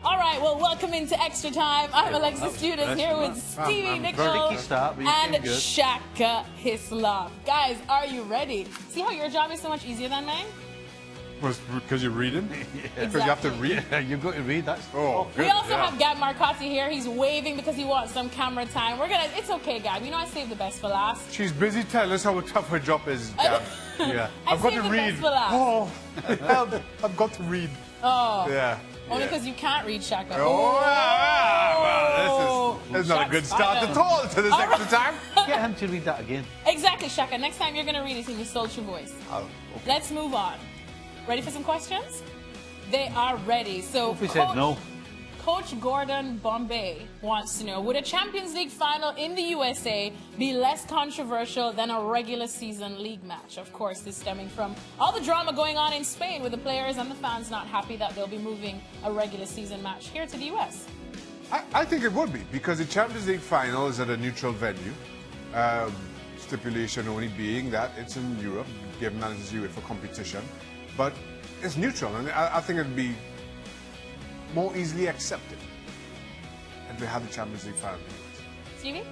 All right, well, welcome into Extra Time. I'm Alexis Nunes here with Stevie, Nicol, and Shaka, Hislop. Guys, are you ready? See how your job is so much easier than mine? Because you're reading? Exactly. Because you have to read. You've got to read. That's We also have Gab Marcotti here. He's waving because he wants some camera time. It's okay, Gab. You know I saved the best for last. She's busy telling us how tough her job is, Gab. Yeah. I've got to read. Oh, I've got to read. Oh. Yeah. Only because you can't read, Shaka. Oh, well, this is not a good start at all to this Extra Time. Get him to read that again. Exactly, Shaka. Next time you're going to read it in your sultry voice. Oh, okay. Let's move on. Ready for some questions? They are ready. So, If we said no. Coach Gordon Bombay wants to know, would a Champions League final in the USA be less controversial than a regular season league match? Of course, this stemming from all the drama going on in Spain with the players and the fans not happy that they'll be moving a regular season match here to the US. I think it would be, because the Champions League final is at a neutral venue. Stipulation only being that it's in Europe, given that it's UEFA competition. But it's neutral, and I think it'd be more easily accepted if we had the Champions League final. Stevie?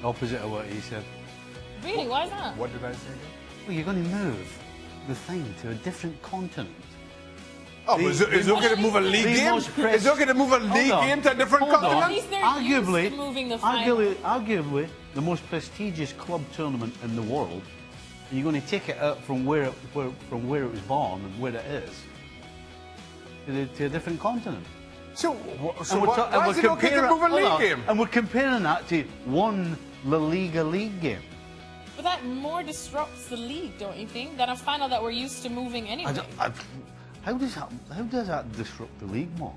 Opposite of what he said. Really? Why not? What did I say? Well, you're going to move the thing to a different continent. Oh, is it okay to move a league game? Is it okay to move a league game to a different continent? At least they're used to moving the final. Arguably, the most prestigious club tournament in the world. And you're going to take it out from where it was born and where it is to a different continent. So why is it okay to move a league game? And we're comparing that to one La Liga league game. But that more disrupts the league, don't you think, than a final that we're used to moving anyway? How does that disrupt the league more?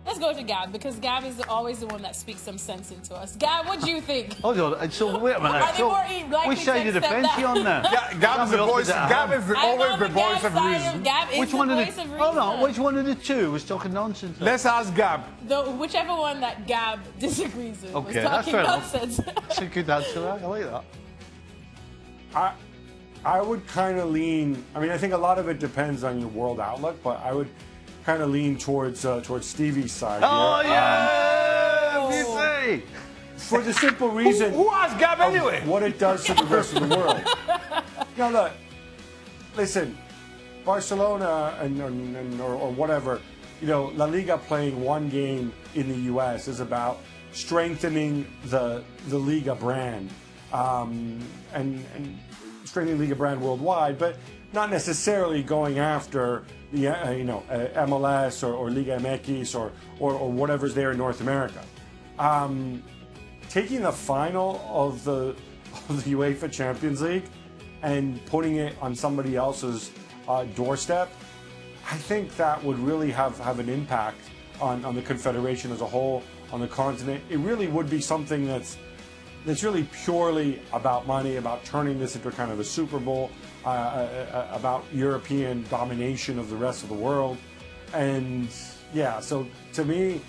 Let's go to Gab, because Gab is always the one that speaks some sense into us. Gab, what do you think? Hold on, so wait a minute. Are they more likely which side of the fence are you on now? Gab is the voice. Gab is always the voice of reason. Gab is the voice of reason. Hold on, which one of the two was talking nonsense? Let's ask Gab. Whichever one that Gab disagrees with was Okay, talking nonsense. That's a good answer. I like that. I would kind of lean. I mean, I think a lot of it depends on your world outlook, but I would kind of lean towards Stevie's side. Oh here. yeah, you say. For the simple reason. Who asked Gab anyway? What it does to the rest of the world. Now look, listen, Barcelona or whatever, you know, La Liga playing one game in the U.S. is about strengthening the Liga brand and strengthening the Liga brand worldwide, but not necessarily going after the MLS or Liga MX or whatever's there in North America. Taking the final of the UEFA Champions League and putting it on somebody else's doorstep, I think that would really have an impact on the Confederation as a whole, on the continent. It really would be something that's really purely about money, about turning this into kind of a Super Bowl, about European domination of the rest of the world. And yeah, so to me,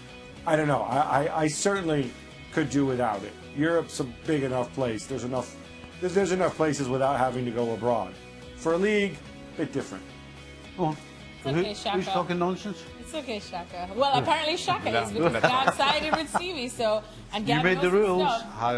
I don't know. I certainly could do without it. Europe's a big enough place. There's enough places without having to go abroad. For a league, a bit different. Go on. Okay, Shaka. Who's talking nonsense? It's okay, Shaka. Well, apparently Shaka is, because Gab sided with Stevie, and Gab You made the rules. I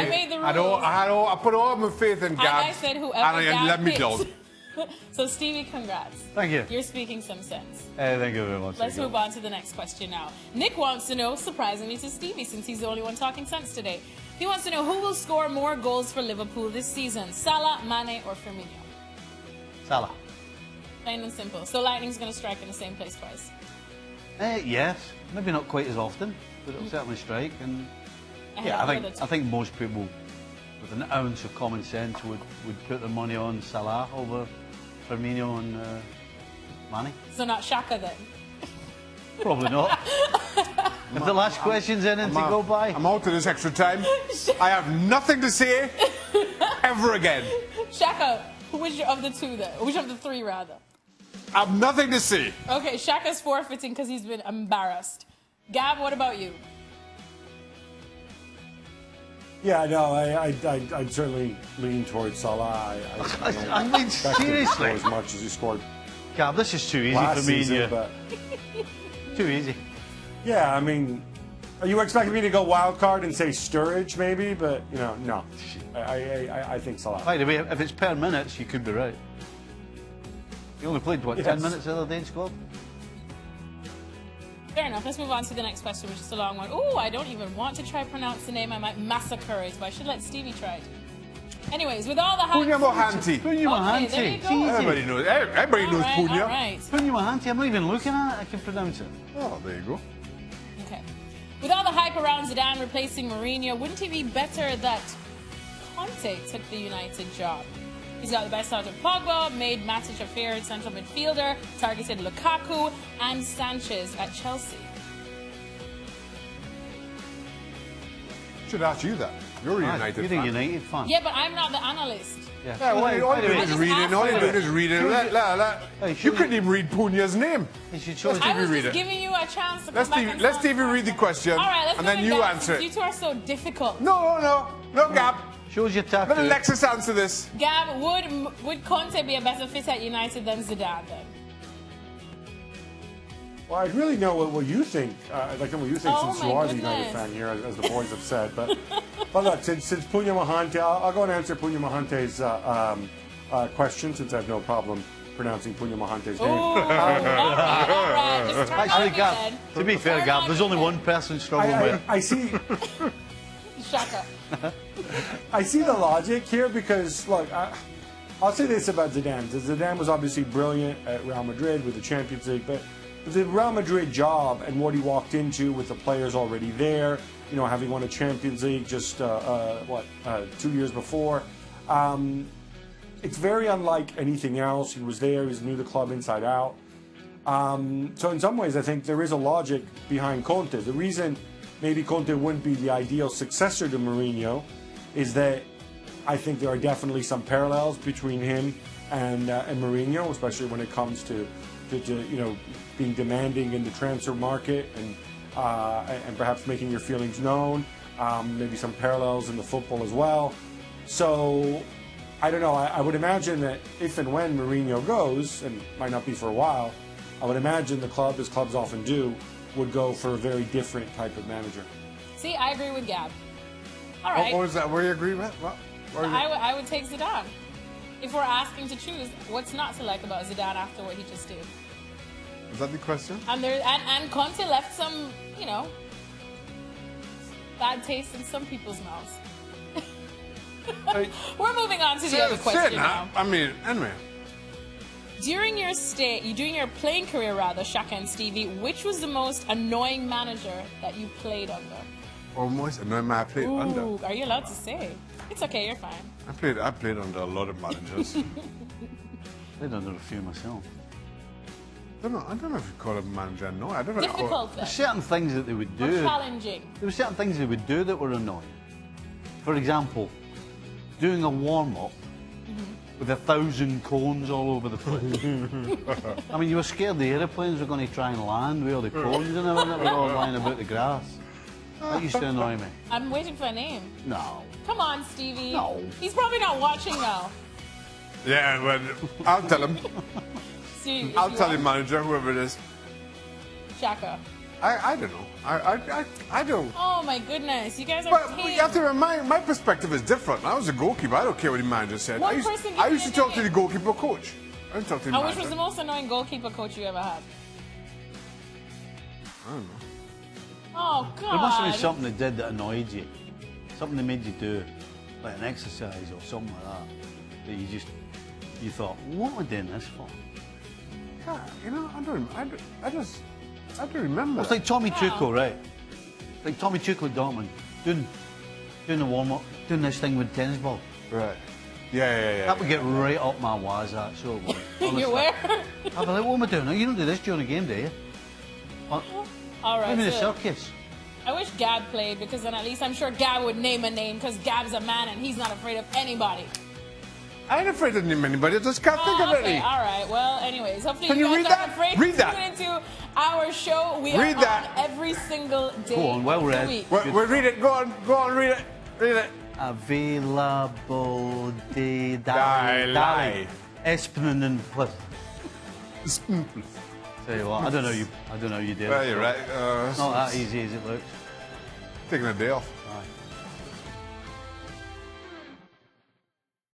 made the rules. I put all my faith in Gab. And I said whoever and Gab let me picked. down. So Stevie, congrats. Thank you. You're speaking some sense. Thank you very much. Let's move on to the next question now. Nick wants to know, surprisingly to Stevie, since he's the only one talking sense today. He wants to know who will score more goals for Liverpool this season, Salah, Mane, or Firmino? Salah. Plain and simple. So Lightning's going to strike in the same place twice? Yes, maybe not quite as often, but it'll certainly strike. And yeah, I think most people with an ounce of common sense would put their money on Salah over Firmino and Mane. So not Shaka then? Probably not. If the last question's in to go by. I'm out of this Extra Time. I have nothing to say ever again. Shaka, which of the two then? Which of the three rather? I have nothing to say. Okay, Shaka's forfeiting because he's been embarrassed. Gab, what about you? Yeah, no, I'd certainly lean towards Salah. I mean, seriously. As much as he scored Gab, this is too easy last for me season, and you. but Too easy. yeah, I mean, are you expecting me to go wild card and say Sturridge maybe? But no. I think Salah. By the way, if it's per minutes, you could be right. You only played, what, 10 minutes the other day in squad? Fair enough. Let's move on to the next question, which is a long one. Oh, I don't even want to try pronounce the name. I might massacre it, but I should let Stevie try it. Anyways, with all the hype... Punya Mohanty. Punya Mohanty. there you go. It's easy. Everybody knows. Everybody knows Punya. All right. Punya Mohanty. I'm not even looking at it. I can pronounce it. Oh, there you go. Okay. With all the hype around Zidane replacing Mourinho, wouldn't it be better that Conte took the United job? He's got the best out of Pogba, made Matic a fair central midfielder, targeted Lukaku and Sanchez at Chelsea. Should ask you that. You're a United You're fan. a United fan. Yeah, but I'm not the analyst. Yeah, all you're doing is reading. All you're doing is reading. You couldn't even read Punya's name. You should show us. I was read just it. giving you a chance to come back and Let tell Stevie us. read the question, All right, let's and go then with you Gab, answer since it. You two are so difficult. No, Gab. Shows your Let tattoo. Alexis answer this. Gab, would Conte be a better fit at United than Zidane then? Well, I'd really know what you think. I'd like to know what you think Oh since my you are the goodness. United fan here, as the boys have said. But look, since Punya Mohanty, I'll go and answer Punya Mohanty's question, since I have no problem pronouncing Punya Mohanty's Ooh, name. all right. Just turn Actually, on me Gab, then. to be fair, Turn Gab, on there's me only then. one person struggling with it. I see. Shaka. I see the logic here because, look, I'll say this about Zidane. Zidane was obviously brilliant at Real Madrid with the Champions League, but the Real Madrid job and what he walked into with the players already there, having won a Champions League just 2 years before, it's very unlike anything else. He was there, he knew the club inside out. So in some ways, I think there is a logic behind Conte. The reason maybe Conte wouldn't be the ideal successor to Mourinho is that I think there are definitely some parallels between him and Mourinho, especially when it comes to being demanding in the transfer market and perhaps making your feelings known. Maybe some parallels in the football as well. So I don't know. I would imagine that if and when Mourinho goes, and it might not be for a while, I would imagine the club, as clubs often do, would go for a very different type of manager. See, I agree with Gab. All right. What was that? Where you agree with? What? I would take Zidane. If we're asking to choose, what's not to like about Zidane after what he just did? Is that the question? And Conte left some, bad taste in some people's mouths. We're moving on to the other question now. I mean, anyway. During your playing career, rather, Shaka and Stevie, which was the most annoying manager that you played under? Almost annoying man I played under. Ooh, are you allowed to say? It's okay, you're fine. I played under a lot of managers. Played under a few myself. I don't know if you call him manager. No, I don't know. Difficult then. There's certain things that they would Or do. challenging. There were certain things they would do that were annoying. For example, doing a warm-up with 1,000 cones all over the place. I mean, you were scared the aeroplanes were going to try and land with all the cones and everything that were all lying about the grass. That used to annoy me. I'm waiting for a name. No. Come on, Stevie. No. He's probably not watching now. Yeah, but I'll tell him. See, I'll tell the manager, whoever it is. Shaka. I don't know. I don't. Oh my goodness, you guys are But tame. you have to remember, my perspective is different. I was a goalkeeper. I don't care what the manager said. One I used, person give I me used a to talk to name. the goalkeeper coach. I didn't talk to the And which manager. was the most annoying goalkeeper coach you ever had? I don't know. Oh God. There must have been something they did that annoyed you. Something they made you do, like an exercise or something like that, that you thought, what am I doing this for? God, I don't remember. It's like Tommy Tuchel, right? Like Tommy Tuchel at Dortmund, doing the warm-up, doing this thing with tennis ball. Right. Yeah. That would get right up my waz, that, so it would. Honestly. You were? I'd be like, what am I doing? You don't do this during a game, do you? All right. I'm in a so circus. I wish Gab played because then at least I'm sure Gab would name a name because Gab's a man and he's not afraid of anybody. I ain't afraid to name anybody. I just can't think of Okay, any. all right. Well, anyways, hopefully Can you guys read aren't that? afraid Read to that. tune into our show. We Read are that. on every single day. Go on, well of the read. week. Well, read it. Go on, read it. Read it. Available de Die. Espnen plus. Spoonful. Tell you what, I don't know you did. Well, you're right. It's not that easy as it looks. Taking a day off. Aye.